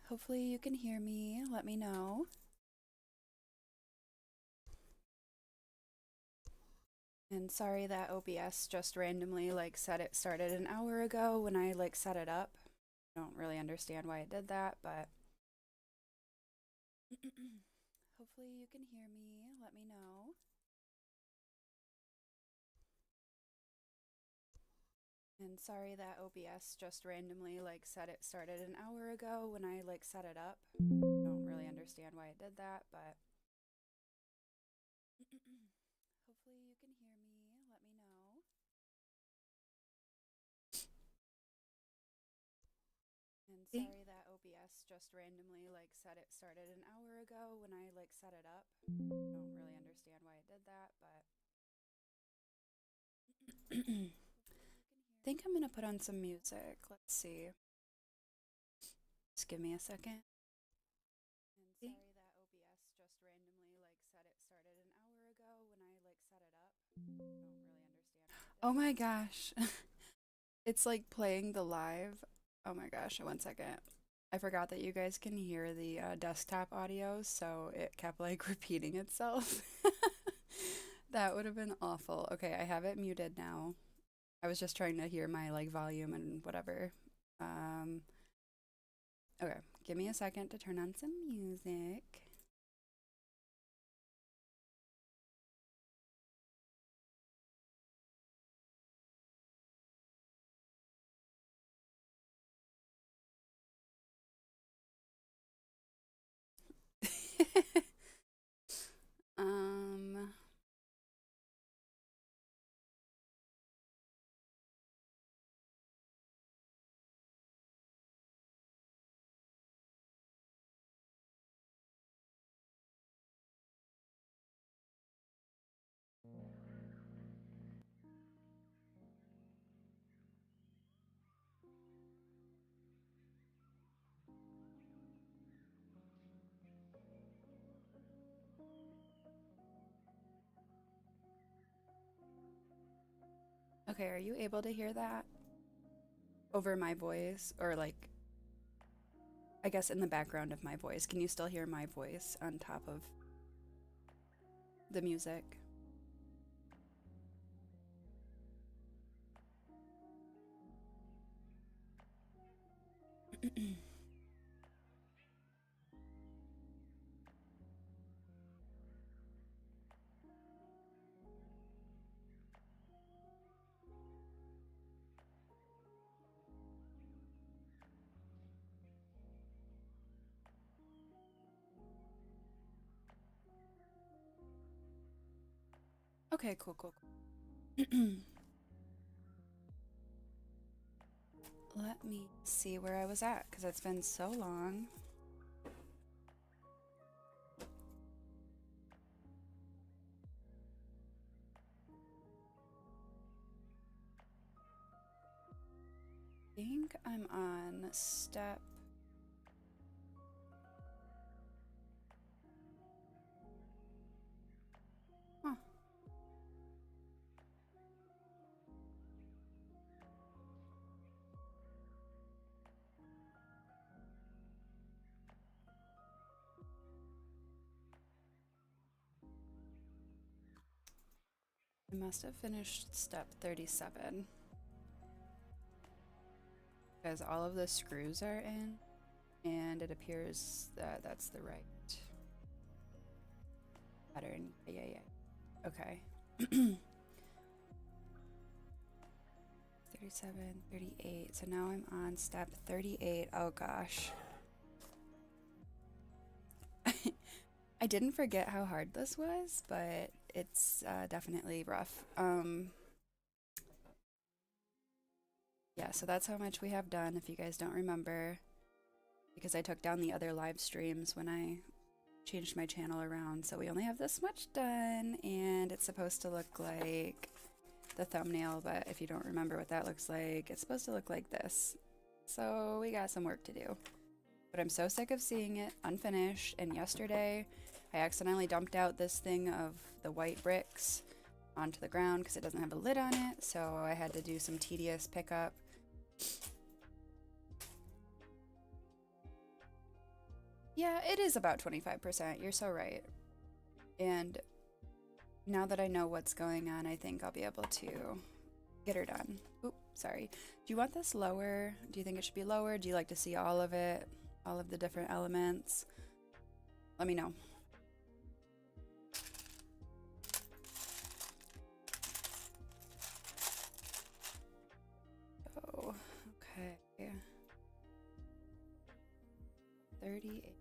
Hopefully you can hear me. Let me know. And sorry that OBS just randomly said it started an hour ago when I set it up. I don't really understand why it did that, but hopefully you can hear me. Let me know. And sorry that OBS just randomly said it started an hour ago when I set it up. I don't really understand why it did that, but hopefully you can hear me. Let me know. And sorry that OBS just randomly said it started an hour ago when I set it up. I don't really understand why it did that, but I think I'm gonna put on some music. Let's see. Just give me a second. And sorry that OBS just randomly said it started an hour ago when I set it up. I don't really understand why it did Oh my gosh. It's playing the live. Oh my gosh, one second. I forgot that you guys can hear the desktop audio, so it kept repeating itself. That would have been awful. Okay, I have it muted now. I was just trying to hear my volume and whatever. Um, okay, give me a second to turn on some music. um, okay, are you able to hear that over my voice or I guess in the background of my voice? Can you still hear my voice on top of the music? Okay, cool, cool, cool. Let me see where I was at because it's been so long. I think I'm on step. Huh. I must have finished step 37 because all of the screws are in and it appears that that's the right pattern. Yeah. Okay. 37, 38. So now I'm on step 38. Oh gosh. I didn't forget how hard this was, but it's definitely rough. Yeah, so that's how much we have done, if you guys don't remember, because I took down the other live streams when I changed my channel around. So we only have this much done, and it's supposed to look like the thumbnail, but if you don't remember what that looks like, it's supposed to look like this. So we got some work to do. But I'm so sick of seeing it unfinished, and yesterday I accidentally dumped out this thing of the white bricks onto the ground because it doesn't have a lid on it, so I had to do some tedious pickup. Yeah, it is about 25%. You're so right. And now that I know what's going on, I think I'll be able to get her done. Oop, sorry. Do you want this lower? Do you think it should be lower? Do you like to see all of it? All of the different elements? Let me know. Oh, okay. 38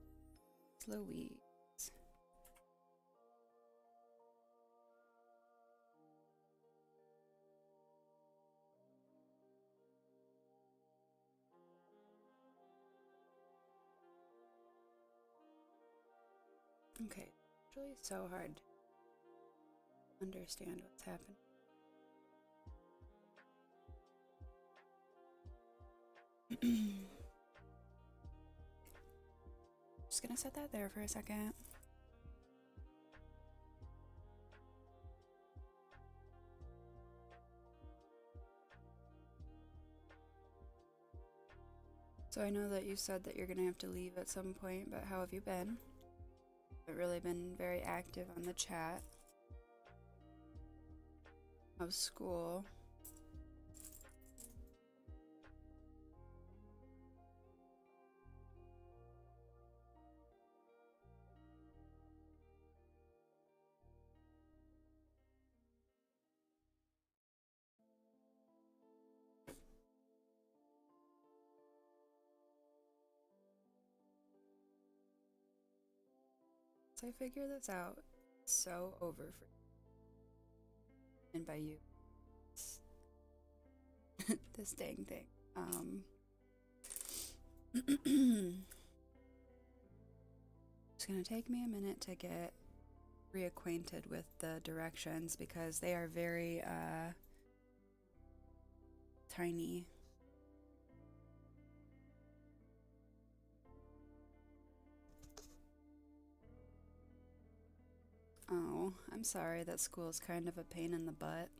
Louise. Okay, it's really so hard to understand what's happening. Just gonna set that there for a second. So I know that you said that you're gonna have to leave at some point, but how have you been? I've really been very active on the chat. How's school? So I figure this out so over for you. And by you, this dang thing. It's gonna take me a minute to get reacquainted with the directions because they are very tiny. Oh, I'm sorry that school's kind of a pain in the butt.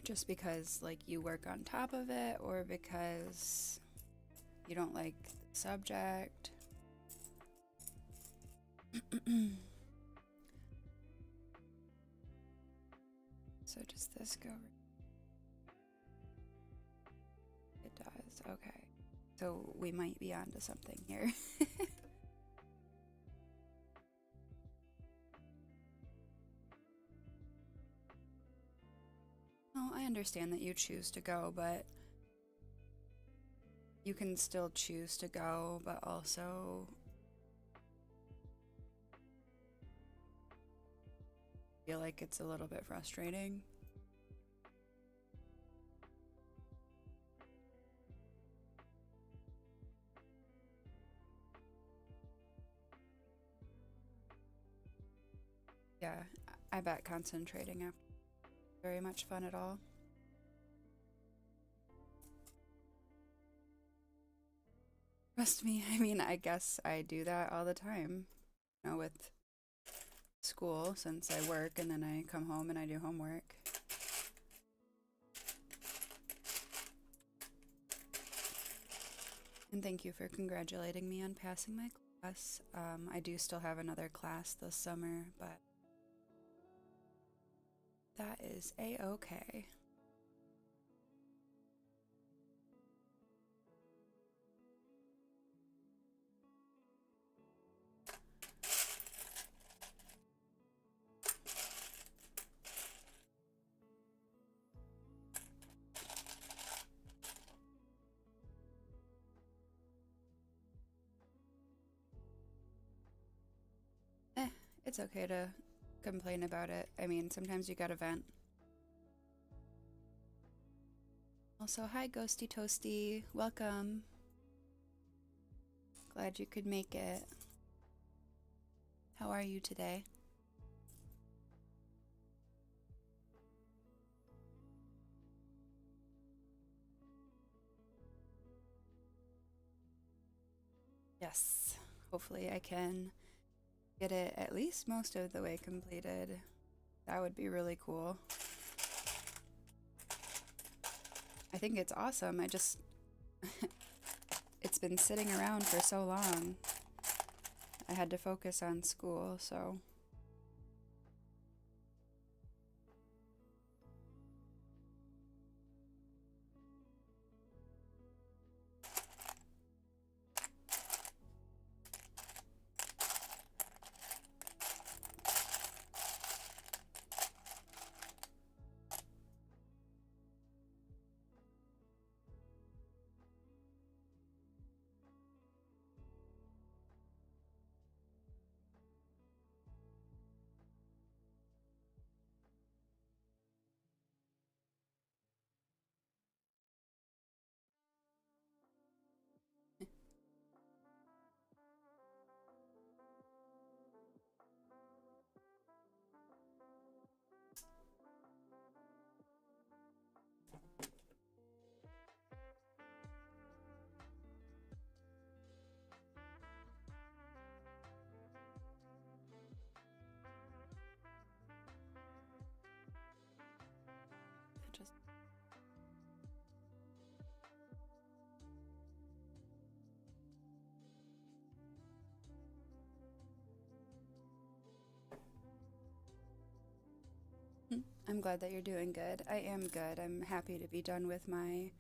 Just because, like, you work on top of it, or because you don't like the subject. So does this go? It does, okay. So we might be onto something here. Oh, I understand that you choose to go, but you can still choose to go, but also feel like it's a little bit frustrating. Yeah, I bet concentrating after very much fun at all. Trust me, I mean, I guess I do that all the time, you know, with school, since I work and then I come home and I do homework. And thank you for congratulating me on passing my class. I do still have another class this summer, but that is a-okay. It's okay to complain about it. I mean, sometimes you gotta vent. Also, hi, Ghosty Toasty. Welcome. Glad you could make it. How are you today? Yes. Hopefully I can get it at least most of the way completed. That would be really cool. think it's awesome. It's been sitting around for so long. I had to focus on school, so. Just I'm glad that you're doing good. I am good. I'm happy to be done with my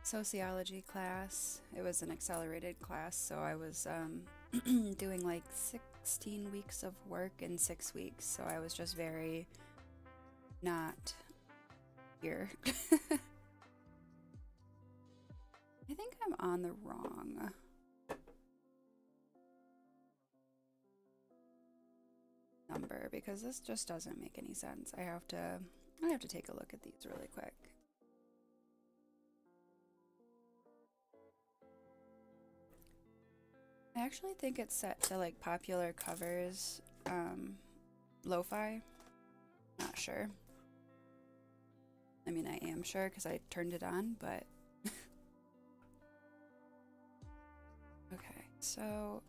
sociology class. It was an accelerated class, so I was doing like 16 weeks of work in 6 weeks. So I was just very not here. I think I'm on the wrong number because this just doesn't make any sense. I have to take a look at these really quick. I actually think it's set to like popular covers, lo-fi. Not sure. I mean, I am sure because I turned it on, but okay, so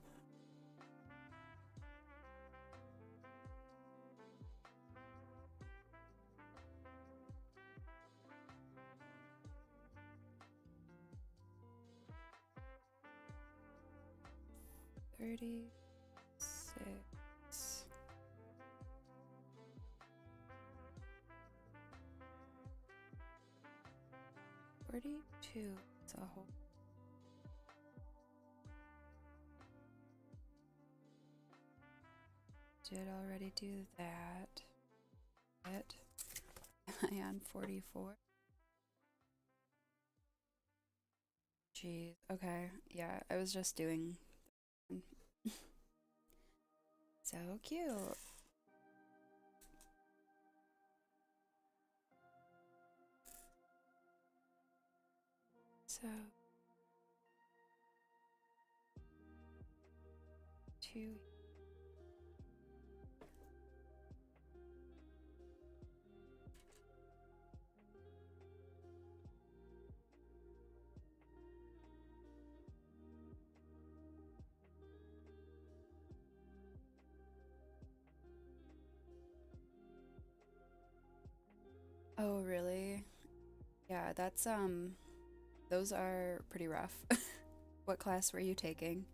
$36. 42. It's a whole. Did already do that. But am I on 44? Jeez. Okay. Yeah, I was just doing. So cute. So 2. Oh, really? Yeah, that's those are pretty rough. What class were you taking?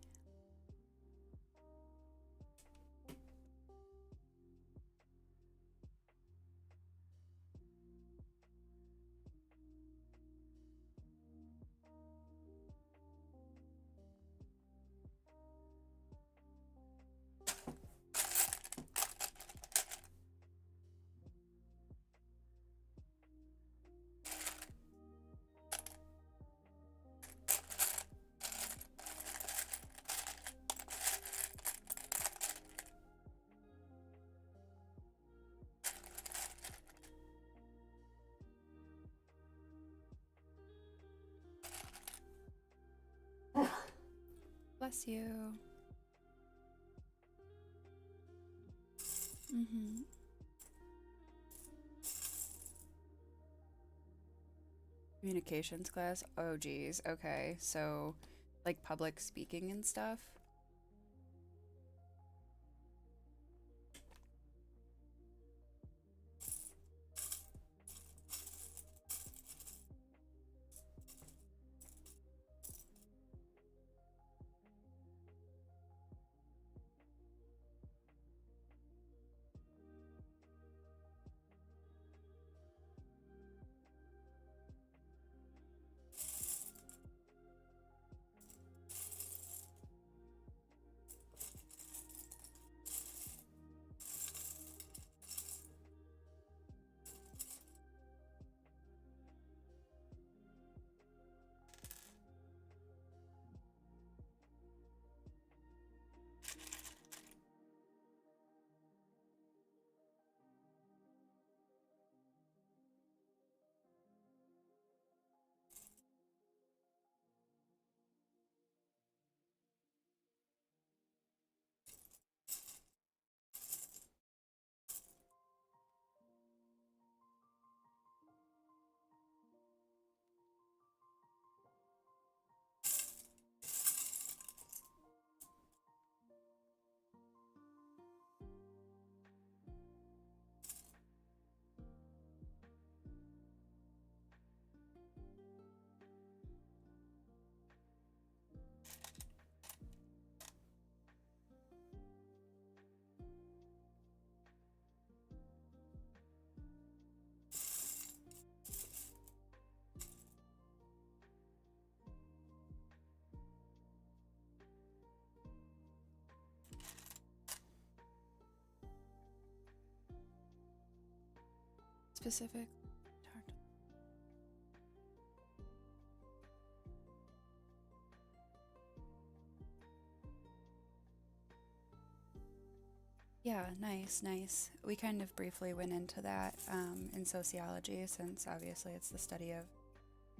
Bless you. Mm-hmm. Communications class? Oh, geez. Okay. So, like public speaking and stuff? specific. Yeah, nice, nice. We kind of briefly went into that in sociology, since obviously it's the study of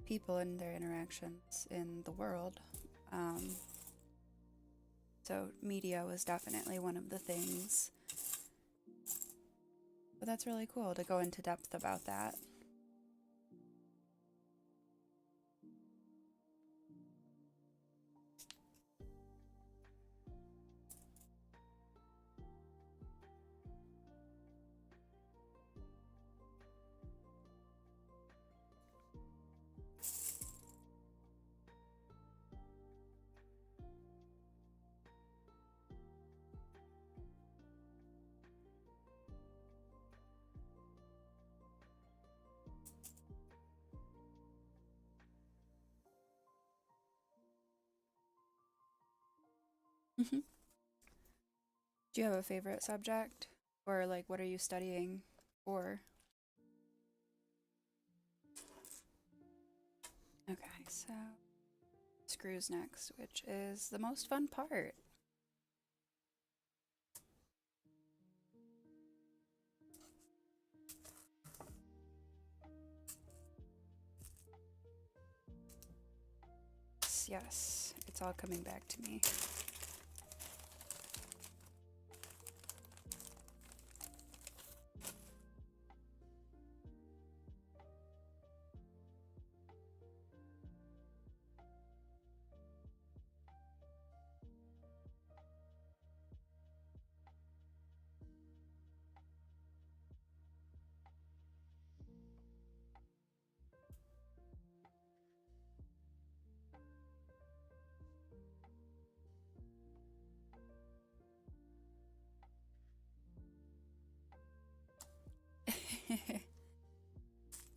people and their interactions in the world. Um, so media was definitely one of the things. But that's really cool to go into depth about that. Do you have a favorite subject? Or, like, what are you studying for? Okay, so screws next, which is the most fun part. Yes, it's all coming back to me.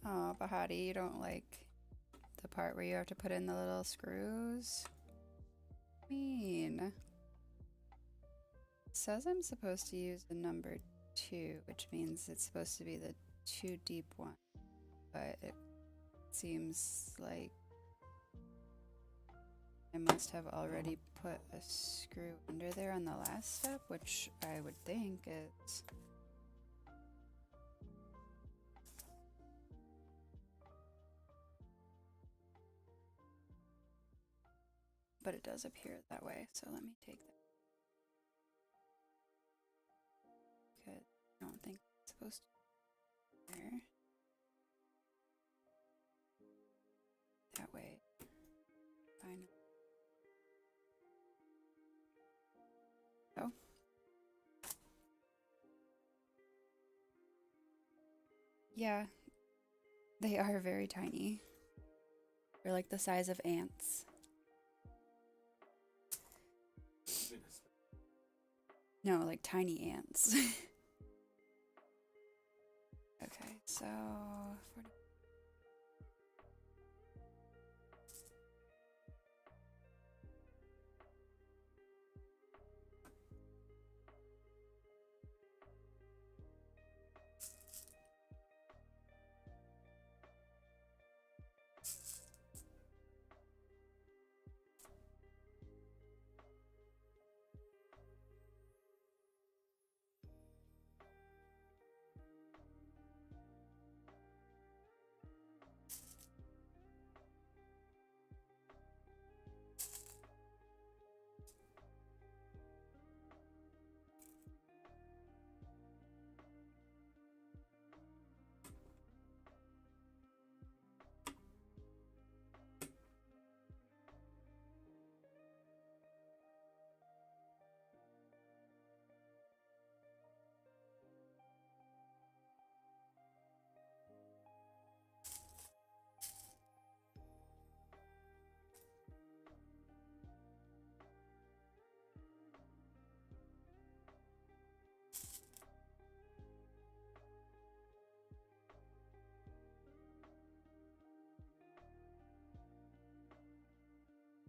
Oh, Bahati, you don't like the part where you have to put in the little screws? Mean. It says I'm supposed to use the number 2, which means it's supposed to be the 2 deep one. But it seems like I must have already put a screw under there on the last step, which I would think is... But it does appear that way, so let me take that. Because I don't think it's supposed to be there. That way. Finally. Oh. Yeah, they are very tiny. They're like the size of ants. No, like tiny ants. Okay, so 40.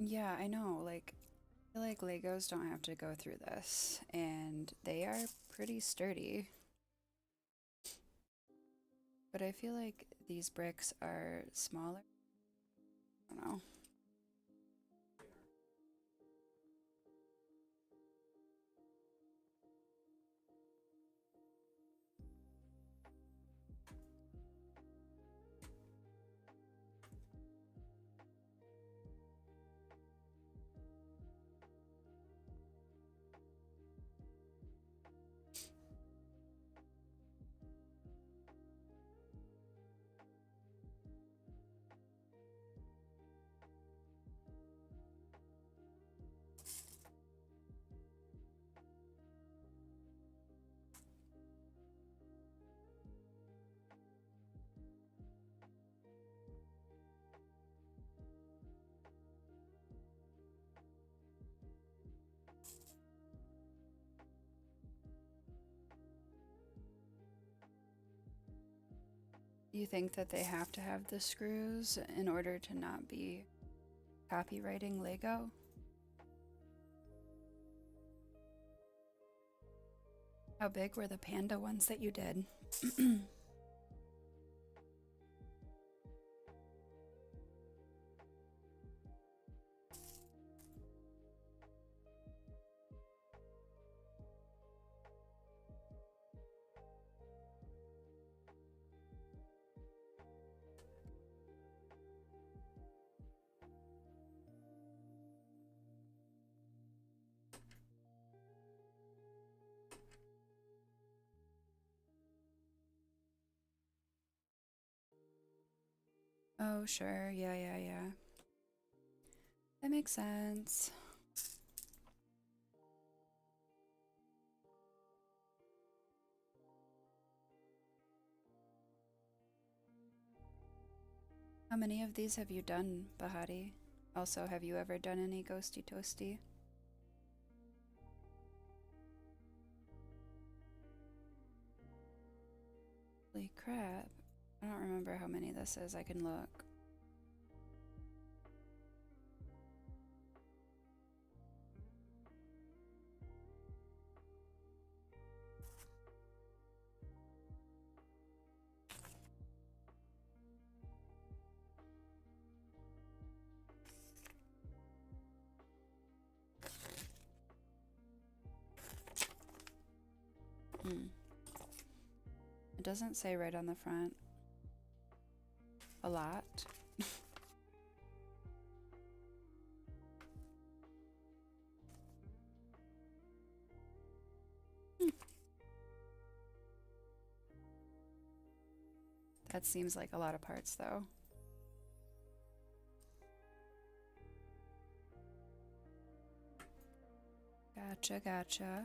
Yeah, I know. Like, I feel like Legos don't have to go through this, and they are pretty sturdy. But I feel like these bricks are smaller. I don't know. You think that they have to have the screws in order to not be copywriting Lego? How big were the panda ones that you did? Oh, sure. Yeah. That makes sense. How many of these have you done, Bahati? Also, have you ever done any ghosty toasty? Holy crap. I don't remember how many this is. I can look. It doesn't say right on the front. A lot. That seems like a lot of parts, though. Gotcha.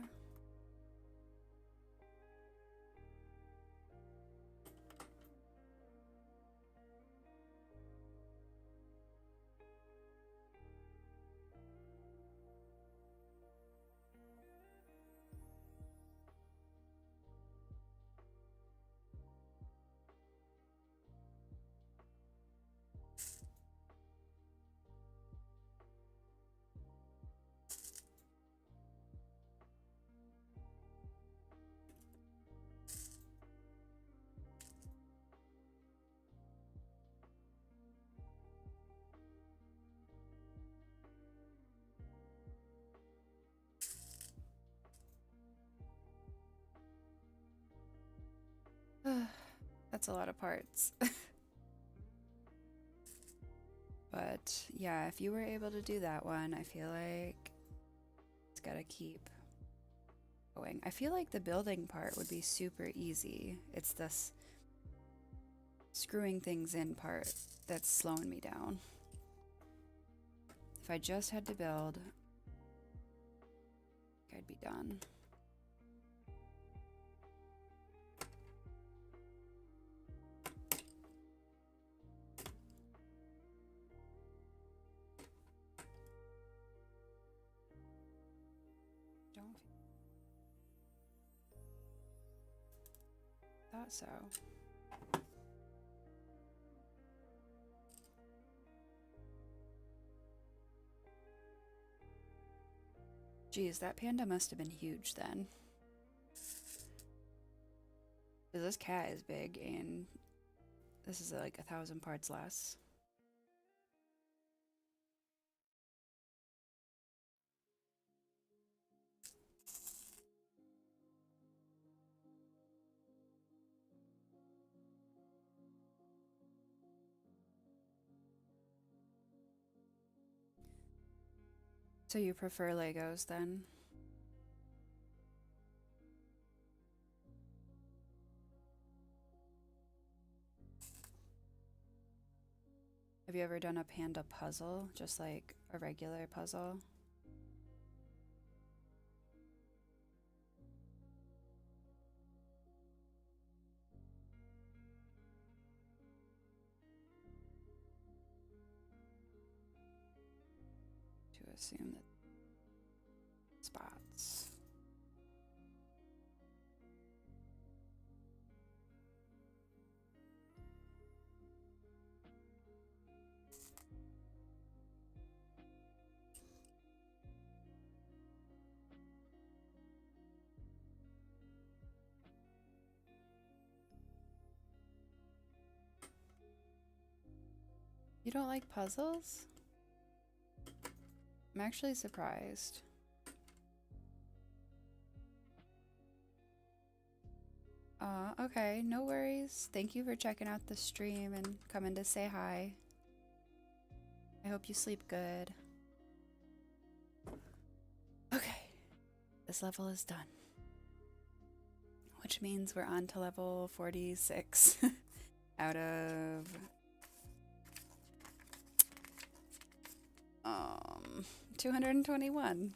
That's a lot of parts. But yeah, if you were able to do that one, I feel like it's gotta keep going. I feel like the building part would be super easy. It's this screwing things in part that's slowing me down. If I just had to build, I'd be done. Thought so. Geez, that panda must have been huge then. This cat is big and This is like 1,000 parts less. So you prefer Legos then? Have you ever done a panda puzzle? Just like a regular puzzle? To assume that spots. You don't like puzzles? I'm actually surprised. Okay, no worries. Thank you for checking out the stream and coming to say hi. I hope you sleep good. Okay, this level is done. Which means we're on to level 46 out of 221.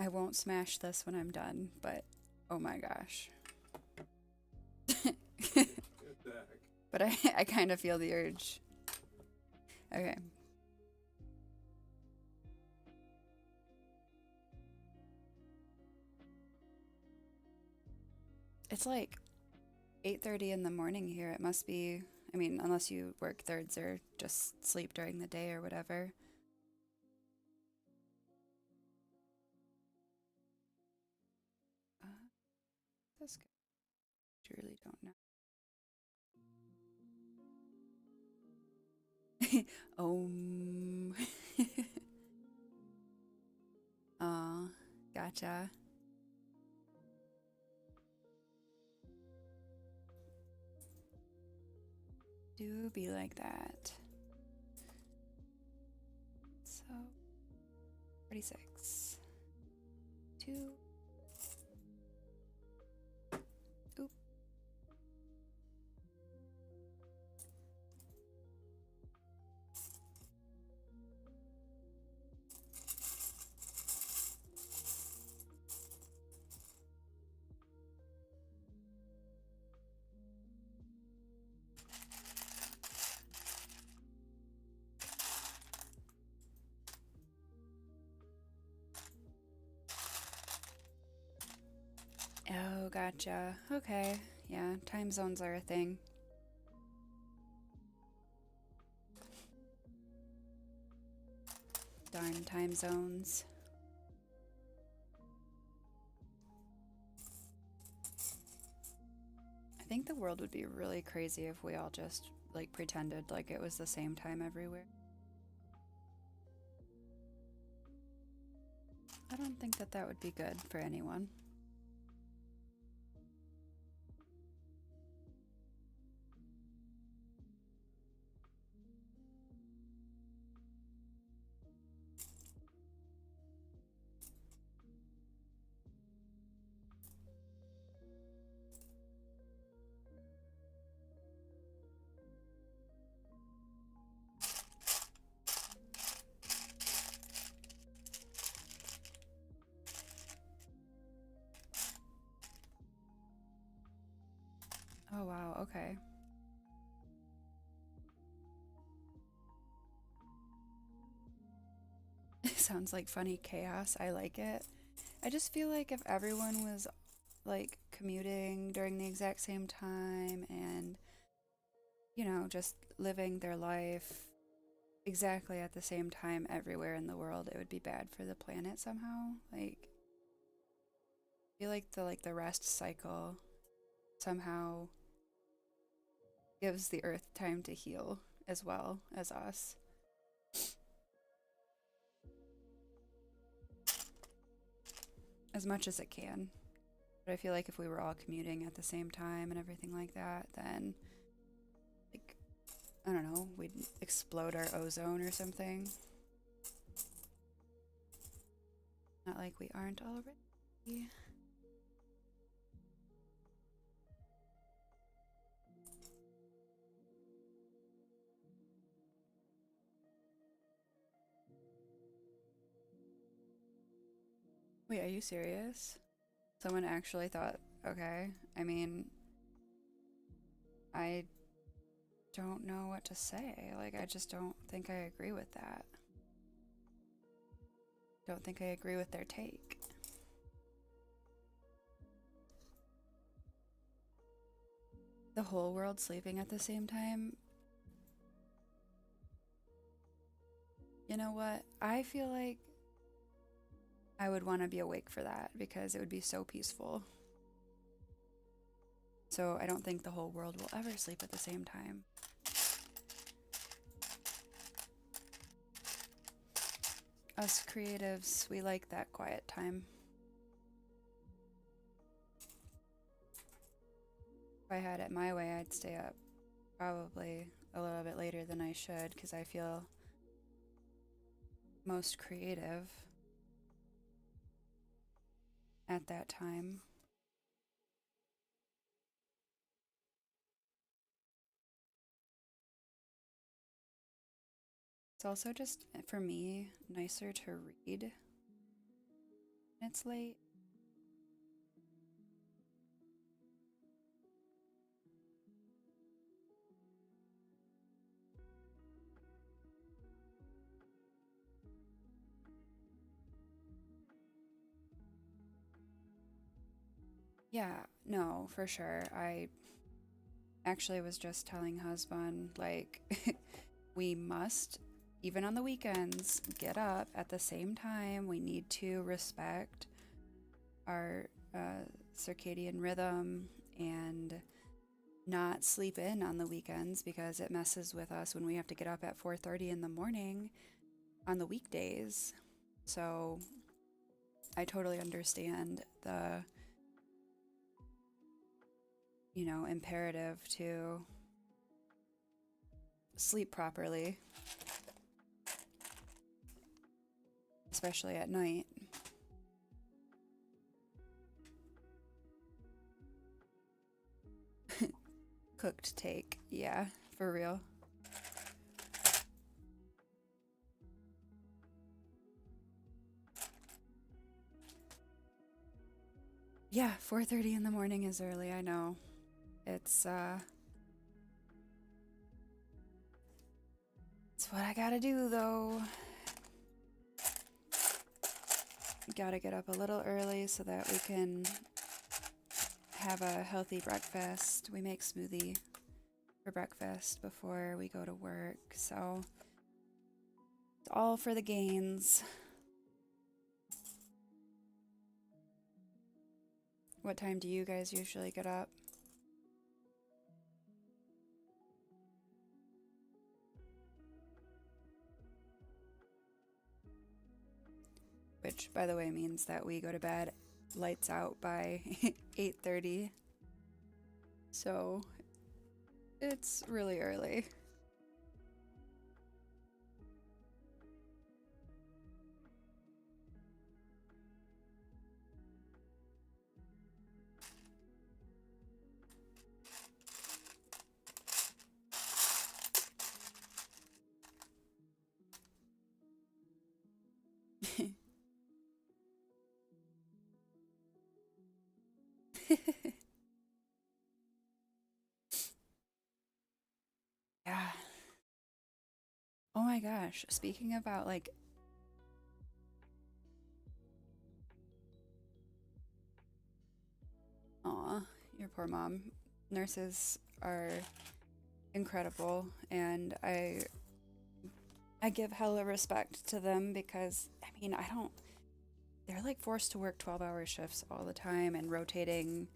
I won't smash this when I'm done, but oh my gosh. But I kind of feel the urge. Okay. It's like 8:30 in the morning here. It must be, I mean, unless you work thirds or just sleep during the day or whatever. That's good. Truly don't know. Aw, gotcha. Do be like that. So, 46. 2. Oop. Oh, gotcha. Okay. Yeah, time zones are a thing. Darn time zones. I think the world would be really crazy if we all just like pretended like it was the same time everywhere. I don't think that that would be good for anyone. Oh wow, okay. Sounds like funny chaos. I like it. I just feel like if everyone was like commuting during the exact same time and, you know, just living their life exactly at the same time everywhere in the world, it would be bad for the planet somehow. Like, I feel like the rest cycle somehow gives the earth time to heal as well as us. As much as it can. But I feel like if we were all commuting at the same time and everything like that, then, like, I don't know, we'd explode our ozone or something. Not like we aren't already. Wait, are you serious? Someone actually thought, okay. I mean, I don't know what to say. Like, I just don't think I agree with that. Don't think I agree with their take. The whole world sleeping at the same time? You know what? I feel like I would want to be awake for that because it would be so peaceful. So I don't think the whole world will ever sleep at the same time. Us creatives, we like that quiet time. If I had it my way, I'd stay up probably a little bit later than I should because I feel most creative at that time. It's also just, for me, nicer to read when it's late. Yeah, no, for sure. I actually was just telling husband, like, we must, even on the weekends, get up at the same time. We need to respect our circadian rhythm and not sleep in on the weekends because it messes with us when we have to get up at 4:30 in the morning on the weekdays. So I totally understand the, imperative to sleep properly, especially at night. Cooked take, yeah, for real. Yeah, 4:30 in the morning is early, I know. It's what I gotta do though. Gotta get up a little early so that we can have a healthy breakfast. We make smoothie for breakfast before we go to work, so it's all for the gains. What time do you guys usually get up? Which, by the way, means that we go to bed lights out by 8:30. So it's really early. Yeah. Oh my gosh. Speaking about like, aw, your poor mom. Nurses are incredible, and I give hella respect to them because I mean, they're like forced to work 12-hour shifts all the time and rotating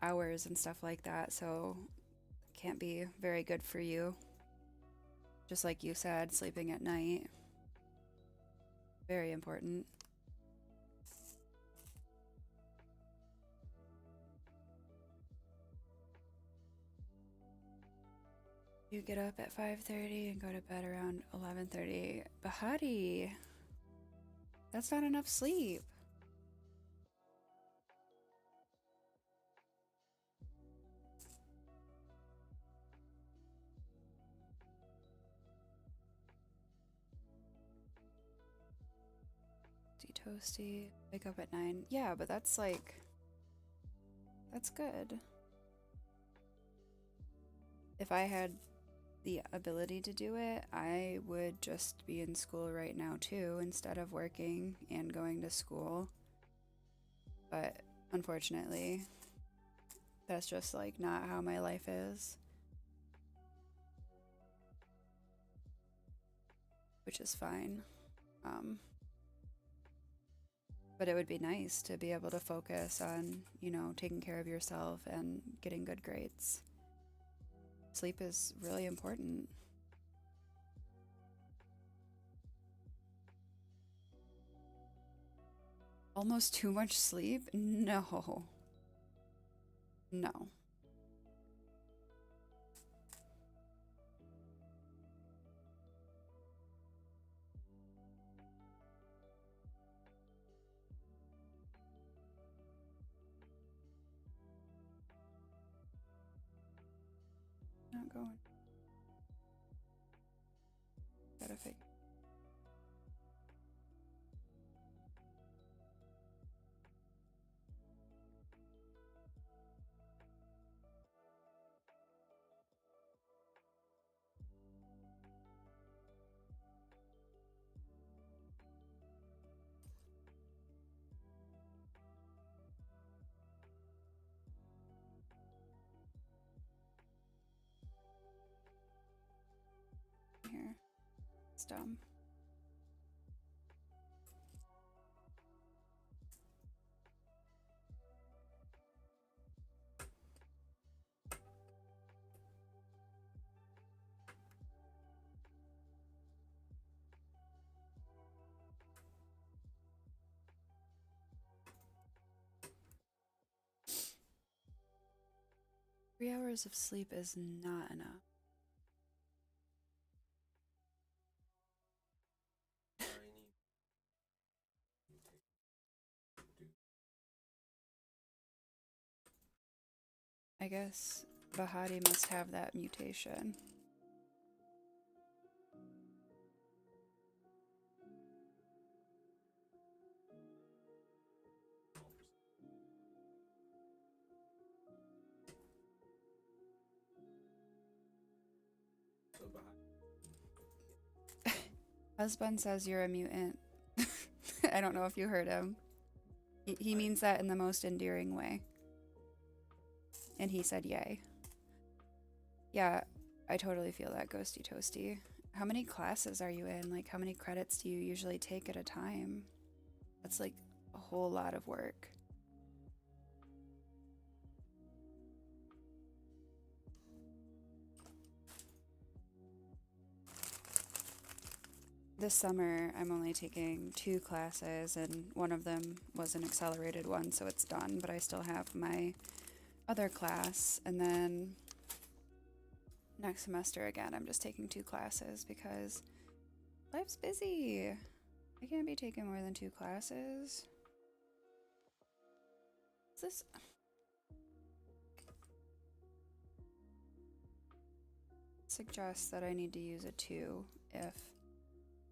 hours and stuff like that. So it can't be very good for you. Just like you said, sleeping at night. Very important. You get up at 5:30 and go to bed around 11:30. Bahati, that's not enough sleep. Toasty, wake up at 9. Yeah, but that's like, that's good. If I had the ability to do it, I would just be in school right now too, instead of working and going to school. But unfortunately, that's just like not how my life is. Which is fine. But it would be nice to be able to focus on, you know, taking care of yourself and getting good grades. Sleep is really important. Almost too much sleep? No. No. Not going. Gotta figure. 'Dumb. Three hours of sleep is not enough. I guess Bahati must have that mutation. Husband says you're a mutant. I don't know if you heard him. He means that in the most endearing way. And he said yay. Yeah, I totally feel that, Ghosty Toasty. How many classes are you in? Like, how many credits do you usually take at a time? That's like a whole lot of work. This summer, I'm only taking 2 classes, and one of them was an accelerated one, so it's done, but I still have my other class, and then next semester again, I'm just taking 2 classes because life's busy. I can't be taking more than 2 classes. Is this... suggests that I need to use a 2 if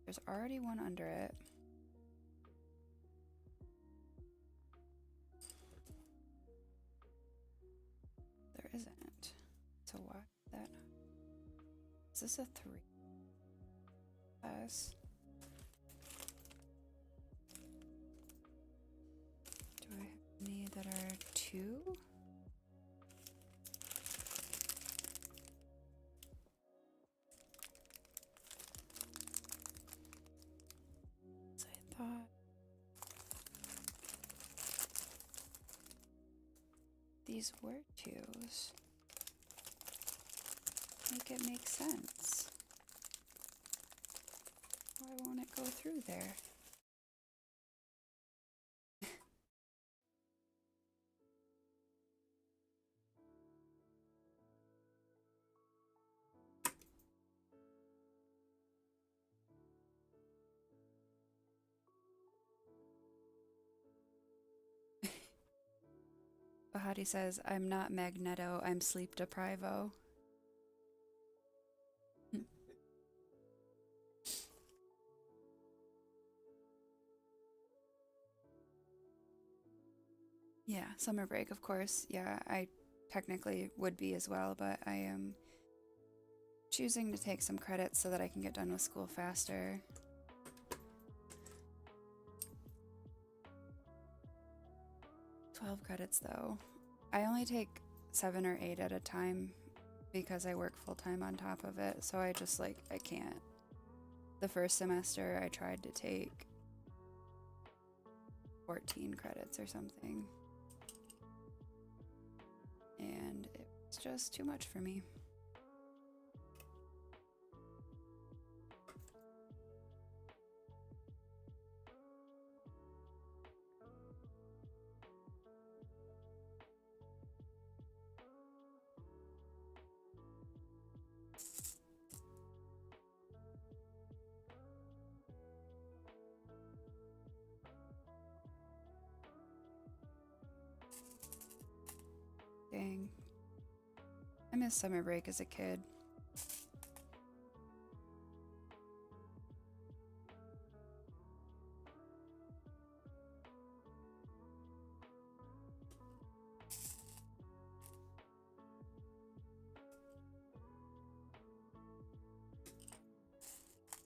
there's already one under it. There isn't. So why that? Is this a 3? Yes. Do I have any that are 2? I thought these were twos. Make it make sense. Why won't it go through there? Bahati says, I'm not Magneto, I'm sleep deprivo. Yeah, summer break, of course. Yeah, I technically would be as well, but I am choosing to take some credits so that I can get done with school faster. $12 credits though. I only take 7 or 8 at a time because I work full-time on top of it, so I just I can't. The first semester I tried to take 14 credits or something, and it was just too much for me. Dang. I miss summer break as a kid.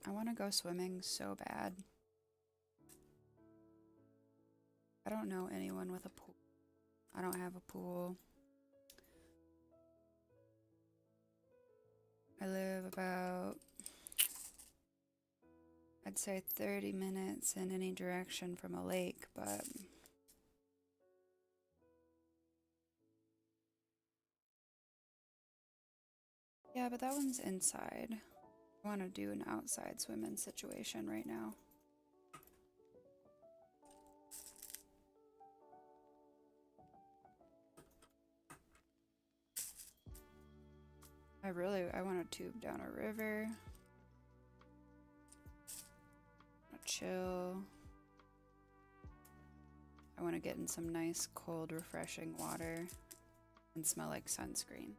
I want to go swimming so bad. I don't know anyone with a pool. I don't have a pool. I live about, I'd say 30 minutes in any direction from a lake, but yeah, but that one's inside. I want to do an outside swimming situation right now. I want to tube down a river. Chill. I want to get in some nice, cold, refreshing water and smell like sunscreen.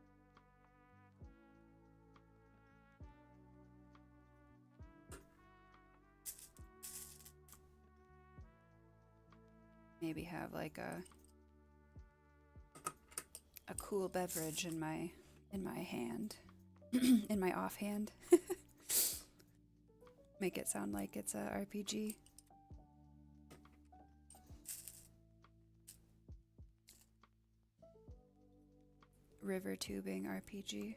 Maybe have like a cool beverage in my hand, in my offhand. Make it sound like it's a RPG. River tubing RPG.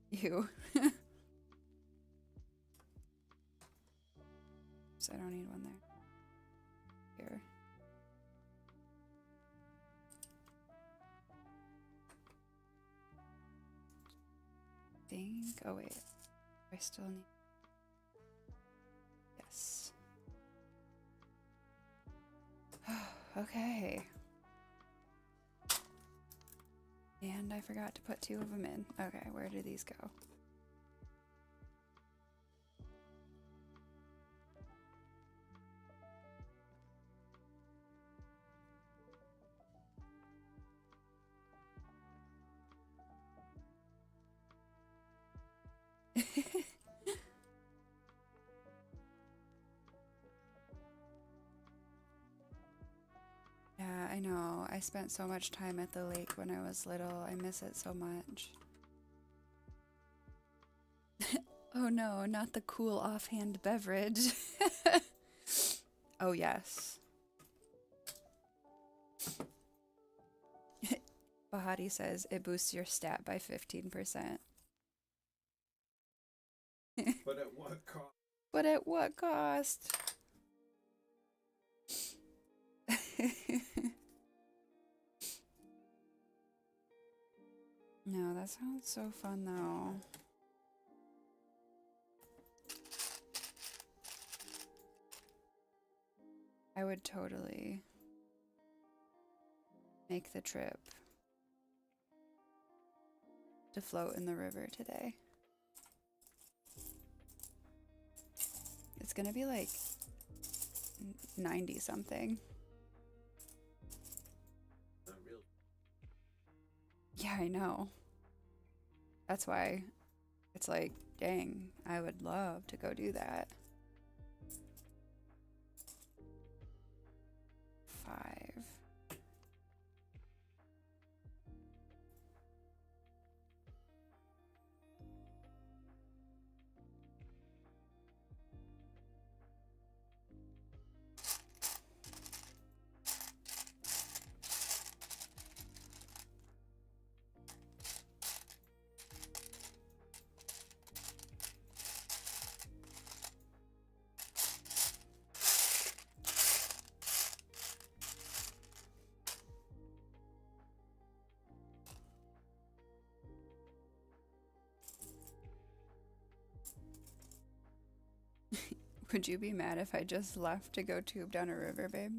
You. So I don't need one there. Here. Think. Oh wait. I still need. Yes. Okay. And I forgot to put 2 of them in. Okay, where do these go? Yeah, I know. I spent so much time at the lake when I was little. I miss it so much. Oh no, not the cool offhand beverage. Oh yes. Bahati says it boosts your stat by 15%. But at what cost? But at what cost? No, that sounds so fun though. I would totally make the trip to float in the river today. It's gonna be like 90 something. Yeah, I know. That's why it's like, dang, I would love to go do that. 5. Would you be mad if I just left to go tube down a river, babe?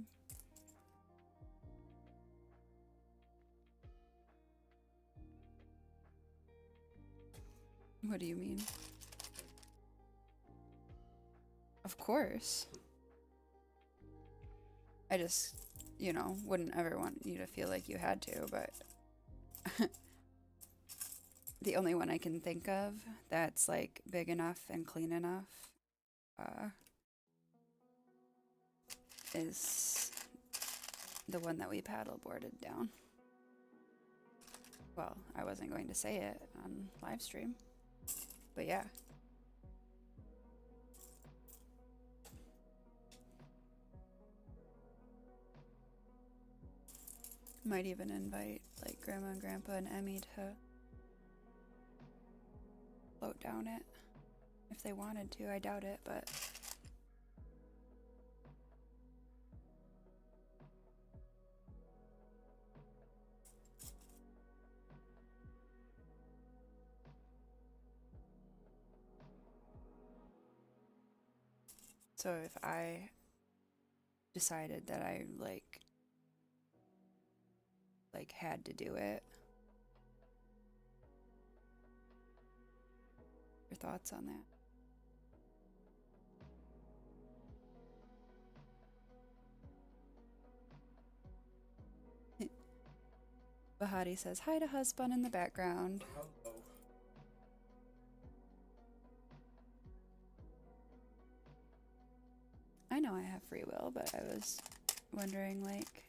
What do you mean? Of course. I just, you know, wouldn't ever want you to feel like you had to, but the only one I can think of that's like big enough and clean enough is the one that we paddle boarded down. Well, I wasn't going to say it on live stream, but yeah. Might even invite like Grandma and Grandpa and Emmy to float down it if they wanted to. I doubt it, but so if I decided that I like had to do it, your thoughts on that? Bahati says hi to husband in the background. Hello. I know I have free will, but I was wondering like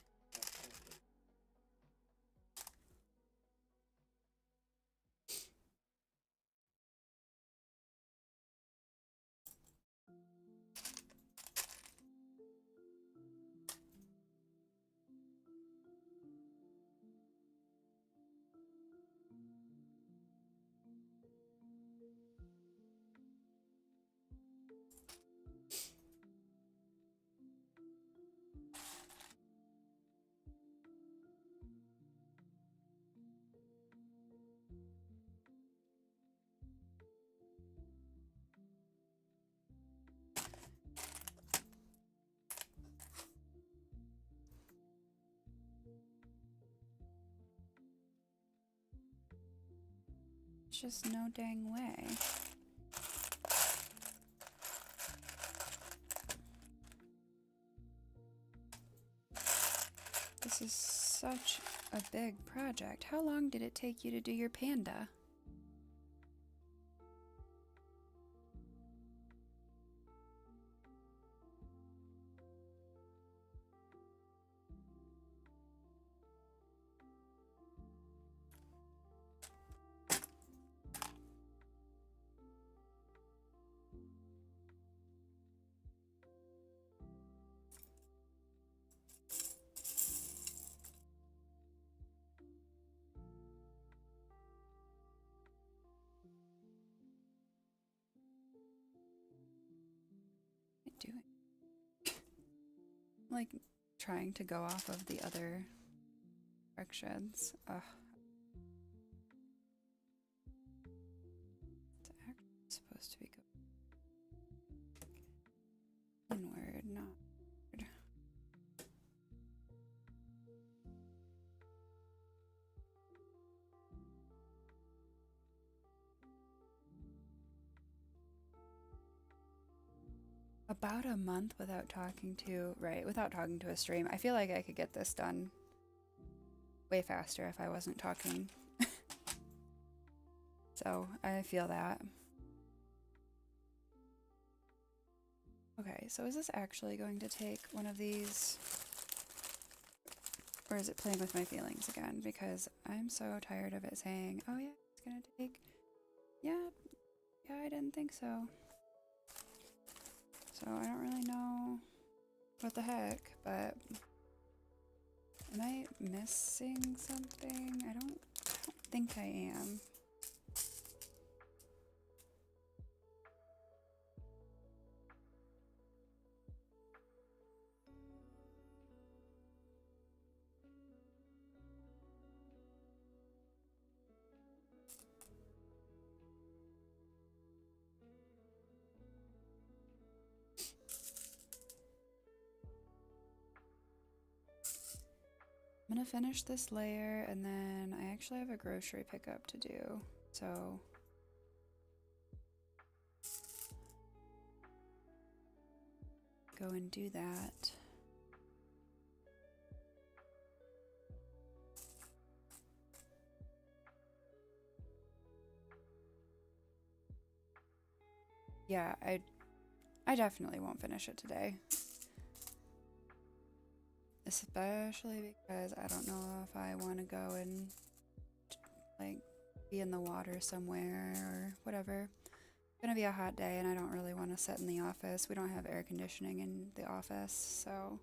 it's just no dang way. This is such a big project. How long did it take you to do your panda? like trying to go off of the other directions. Ugh. It's actually supposed to be going inward, not outward. About a month without talking to, right, without talking to a stream. I feel like I could get this done way faster if I wasn't talking. So I feel that. Okay, so is this actually going to take one of these? Or is it playing with my feelings again? Because I'm so tired of it saying, oh yeah, it's gonna take, yeah, I didn't think so. So I don't really know what the heck, but am I missing something? I don't think I am. I'm gonna finish this layer and then I actually have a grocery pickup to do, so go and do that. Yeah, I definitely won't finish it today. Especially because I don't know if I want to go and like be in the water somewhere or whatever. It's gonna be a hot day and I don't really want to sit in the office. We don't have air conditioning in the office, so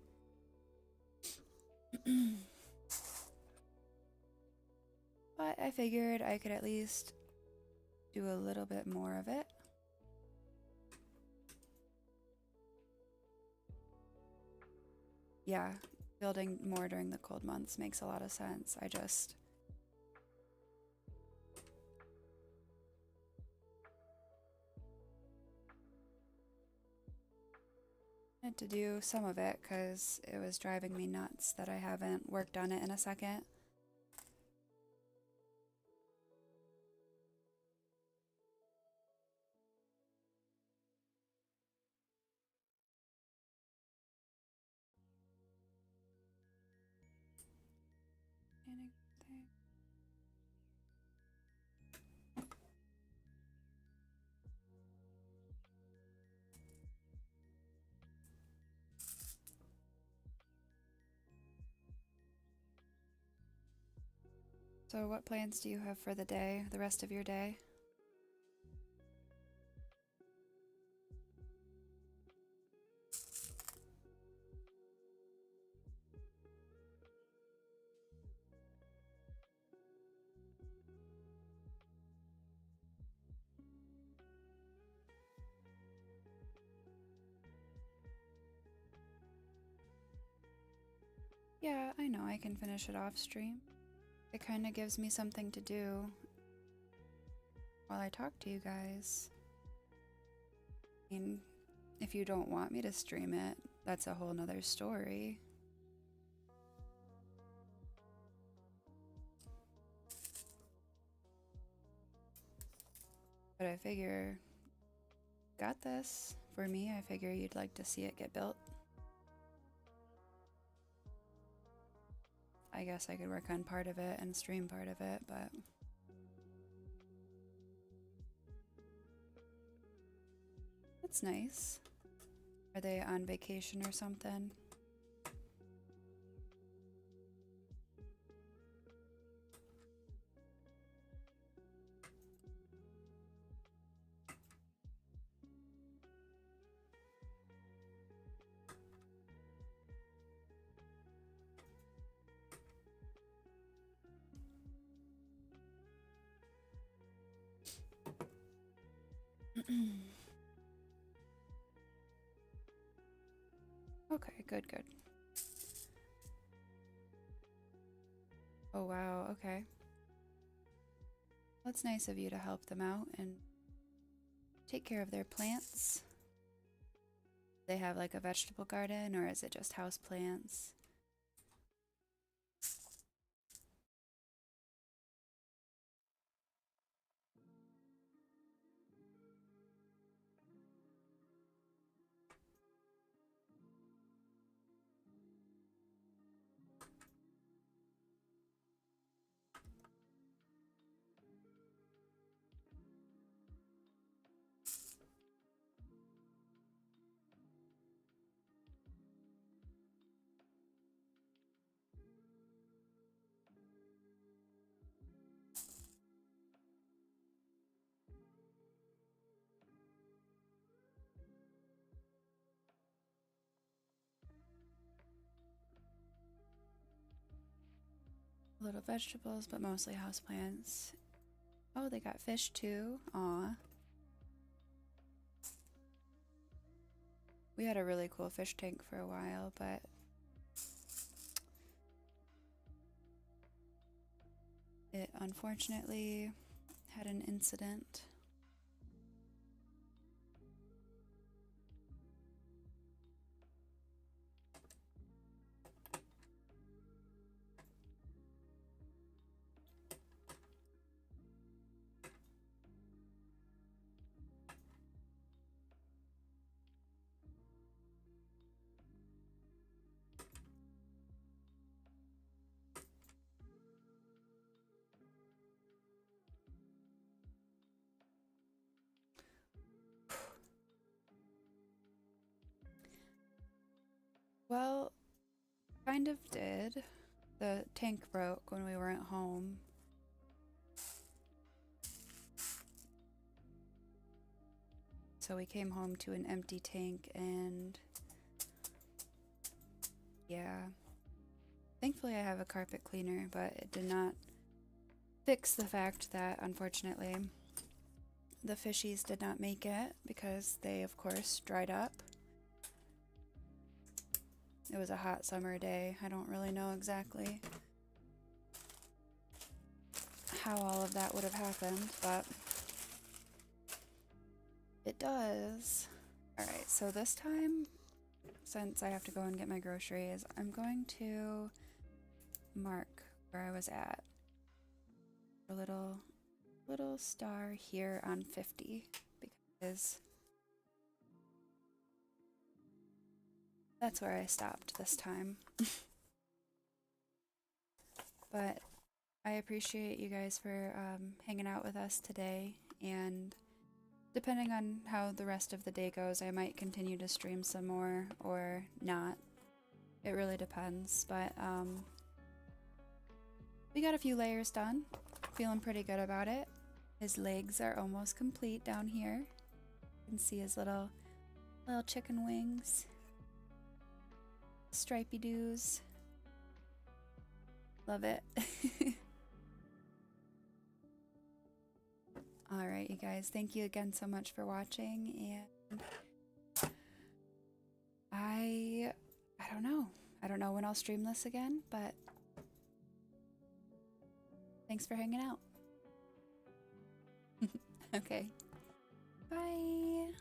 but I figured I could at least do a little bit more of it. Yeah, building more during the cold months makes a lot of sense. I just had to do some of it because it was driving me nuts that I haven't worked on it in a second. So what plans do you have for the day, the rest of your day? Yeah, I know I can finish it off stream. It kind of gives me something to do while I talk to you guys. I mean, if you don't want me to stream it, that's a whole nother story. But I figure, got this. For me, I figure you'd like to see it get built. I guess I could work on part of it and stream part of it, but that's nice. Are they on vacation or something? Okay, good. Oh, wow. Okay. Well, it's nice of you to help them out and take care of their plants. They have like a vegetable garden, or is it just house plants? Little vegetables, but mostly house plants. Oh, they got fish too. Aw. We had a really cool fish tank for a while, but it unfortunately had an incident. Well, kind of did. The tank broke when we weren't home. So we came home to an empty tank, and yeah. Thankfully I have a carpet cleaner, but it did not fix the fact that unfortunately the fishies did not make it because they of course dried up. It was a hot summer day. I don't really know exactly how all of that would have happened, but it does. Alright, so this time, since I have to go and get my groceries, I'm going to mark where I was at. A little star here on 50 because that's where I stopped this time. But I appreciate you guys for hanging out with us today, and depending on how the rest of the day goes, I might continue to stream some more or not. It really depends, but we got a few layers done. Feeling pretty good about it. His legs are almost complete down here. You can see his little chicken wings. Stripey doos. Love it. Alright, you guys, thank you again so much for watching, and I don't know. I don't know when I'll stream this again, but thanks for hanging out. Okay. Bye.